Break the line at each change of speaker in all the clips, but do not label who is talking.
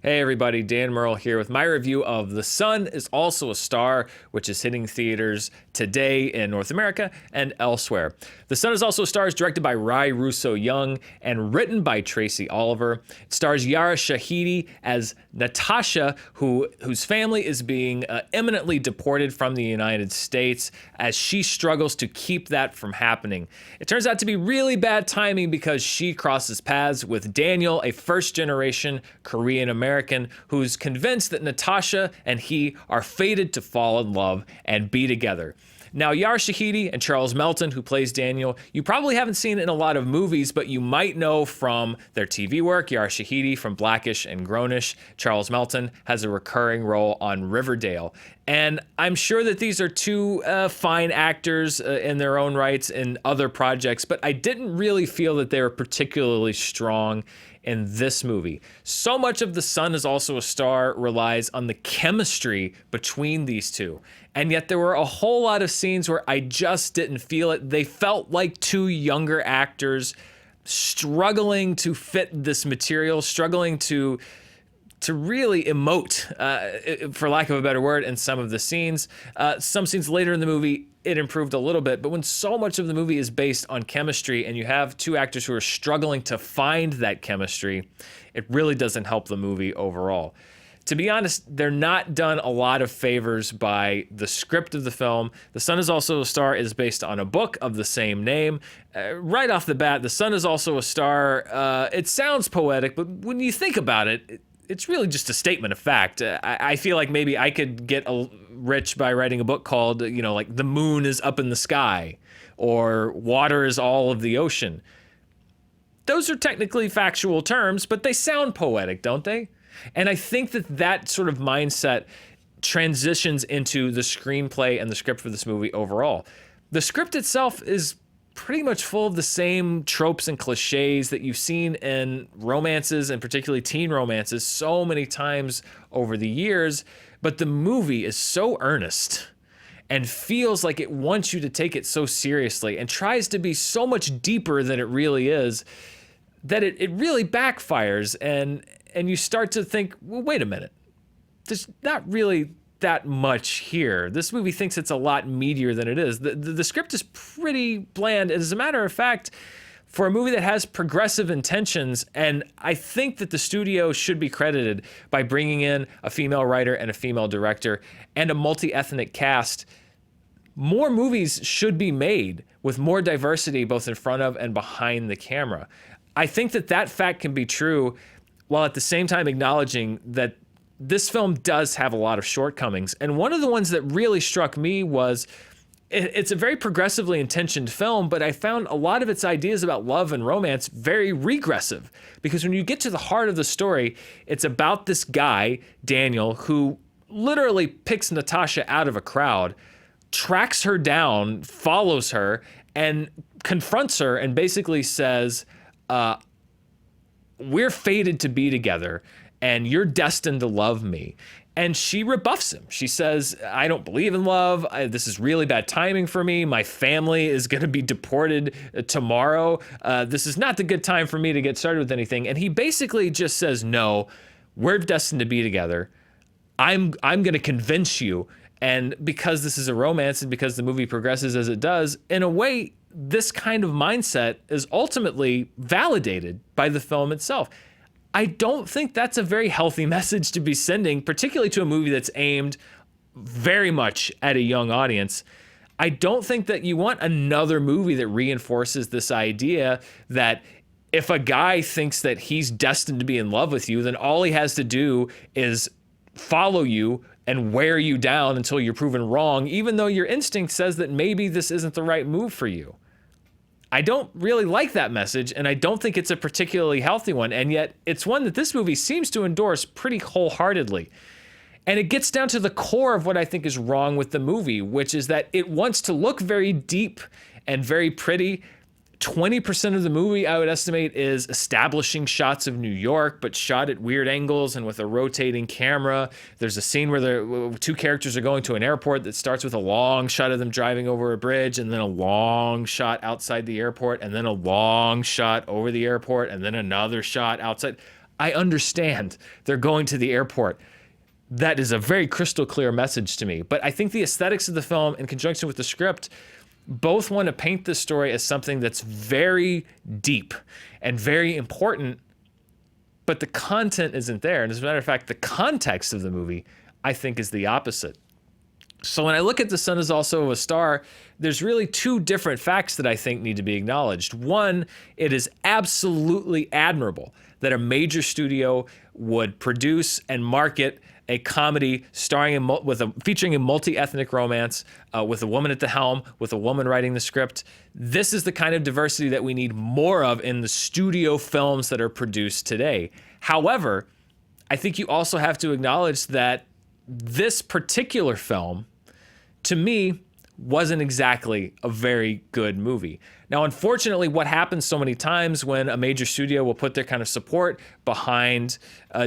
Hey everybody, Dan Murrell here with my review of The Sun is Also a Star, which is hitting theaters today in North America and elsewhere. The Sun is Also a Star is directed by Rai Russo-Young and written by Tracy Oliver. It stars Yara Shahidi as Natasha, whose family is being imminently deported from the United States as she struggles to keep that from happening. It turns out to be really bad timing because she crosses paths with Daniel, a first-generation Korean American who's convinced that Natasha and he are fated to fall in love and be together. Now, Yara Shahidi and Charles Melton, who plays Daniel, you probably haven't seen in a lot of movies, but you might know from their TV work. Yara Shahidi from Blackish and Grownish. Charles Melton has a recurring role on Riverdale. And I'm sure that these are two fine actors in their own rights in other projects, but I didn't really feel that they were particularly strong in this movie. So much of The Sun is Also a Star relies on the chemistry between these two. And yet there were a whole lot of scenes where I just didn't feel it. They felt like two younger actors struggling to fit this material, struggling to really emote, for lack of a better word, in some of the scenes. Some scenes later in the movie, it improved a little bit, but when so much of the movie is based on chemistry and you have two actors who are struggling to find that chemistry, it really doesn't help the movie overall. To be honest, they're not done a lot of favors by the script of the film. The Sun is Also a Star is based on a book of the same name. Right off the bat, The Sun is Also a Star, it sounds poetic, but when you think about it, it's really just a statement of fact. I feel like maybe I could get rich by writing a book called, like The Moon is Up in the Sky or Water is All of the Ocean. Those are technically factual terms, but they sound poetic, don't they? And I think that sort of mindset transitions into the screenplay and the script for this movie overall. The script itself is pretty much full of the same tropes and cliches that you've seen in romances, and particularly teen romances, so many times over the years. But the movie is so earnest and feels like it wants you to take it so seriously and tries to be so much deeper than it really is that it really backfires. And you start to think, well, wait a minute, there's not really that much here. This movie thinks it's a lot meatier than it is. The script is pretty bland. As a matter of fact, for a movie that has progressive intentions, and I think that the studio should be credited by bringing in a female writer and a female director and a multi-ethnic cast, more movies should be made with more diversity both in front of and behind the camera. I think that fact can be true while at the same time acknowledging that this film does have a lot of shortcomings. And one of the ones that really struck me was it's a very progressively intentioned film, but I found a lot of its ideas about love and romance very regressive. Because when you get to the heart of the story, it's about this guy, Daniel, who literally picks Natasha out of a crowd, tracks her down, follows her, and confronts her and basically says, we're fated to be together and you're destined to love me. And she rebuffs him. She says, I don't believe in love. This is really bad timing for me. My family is going to be deported tomorrow. This is not the good time for me to get started with anything. And he basically just says, no, we're destined to be together. I'm going to convince you. And because this is a romance and because the movie progresses as it does, in a way, this kind of mindset is ultimately validated by the film itself. I don't think that's a very healthy message to be sending, particularly to a movie that's aimed very much at a young audience. I don't think that you want another movie that reinforces this idea that if a guy thinks that he's destined to be in love with you, then all he has to do is follow you and wear you down until you're proven wrong, even though your instinct says that maybe this isn't the right move for you. I don't really like that message, and I don't think it's a particularly healthy one, and yet it's one that this movie seems to endorse pretty wholeheartedly. And it gets down to the core of what I think is wrong with the movie, which is that it wants to look very deep and very pretty. 20% of the movie, I would estimate, is establishing shots of New York, but shot at weird angles and with a rotating camera. There's a scene where the two characters are going to an airport that starts with a long shot of them driving over a bridge, and then a long shot outside the airport, and then a long shot over the airport, and then another shot outside. I understand they're going to the airport. That is a very crystal clear message to me. But I think the aesthetics of the film in conjunction with the script both want to paint this story as something that's very deep and very important, but the content isn't there. And as a matter of fact, the context of the movie, I think, is the opposite. So when I look at The Sun Is Also a Star, there's really two different facts that I think need to be acknowledged. One, it is absolutely admirable that a major studio would produce and market a comedy featuring a multi-ethnic romance with a woman at the helm, with a woman writing the script. This is the kind of diversity that we need more of in the studio films that are produced today. However, I think you also have to acknowledge that this particular film, to me, wasn't exactly a very good movie. Now, unfortunately, what happens so many times when a major studio will put their kind of support behind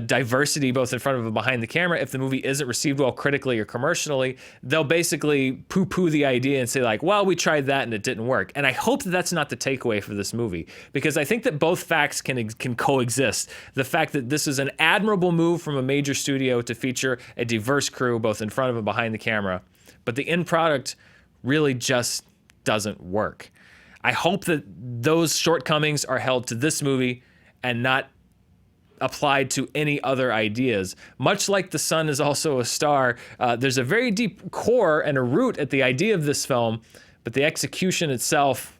diversity, both in front of and behind the camera, if the movie isn't received well critically or commercially, they'll basically poo-poo the idea and say like, well, we tried that and it didn't work. And I hope that that's not the takeaway for this movie, because I think that both facts can coexist. The fact that this is an admirable move from a major studio to feature a diverse crew, both in front of and behind the camera, but the end product really just doesn't work. I hope that those shortcomings are held to this movie and not applied to any other ideas. Much like The Sun Is Also a Star, there's a very deep core and a root at the idea of this film, but the execution itself,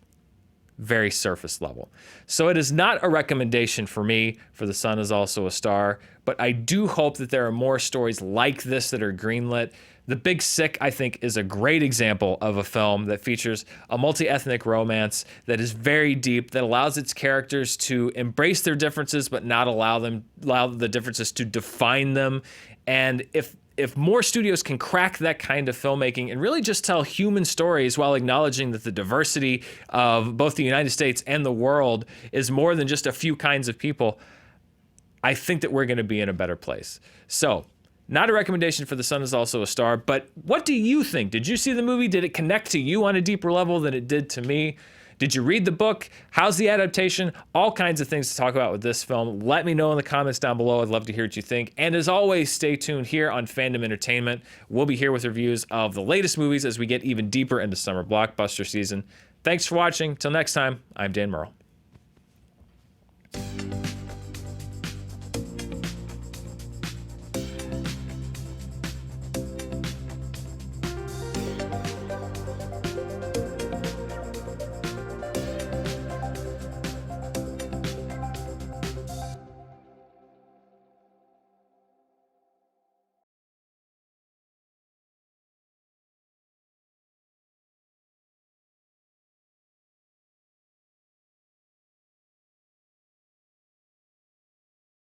very surface level. So it is not a recommendation for me for The Sun Is Also a Star, but I do hope that there are more stories like this that are greenlit. The Big Sick, I think, is a great example of a film that features a multi-ethnic romance that is very deep, that allows its characters to embrace their differences, but not allow the differences to define them. And if more studios can crack that kind of filmmaking and really just tell human stories while acknowledging that the diversity of both the United States and the world is more than just a few kinds of people, I think that we're going to be in a better place. So, not a recommendation for The Sun Is Also a Star, but what do you think? Did you see the movie? Did it connect to you on a deeper level than it did to me? Did you read the book? How's the adaptation? All kinds of things to talk about with this film. Let me know in the comments down below. I'd love to hear what you think. And as always, stay tuned here on Fandom Entertainment. We'll be here with reviews of the latest movies as we get even deeper into summer blockbuster season. Thanks for watching. Till next time, I'm Dan Murrell.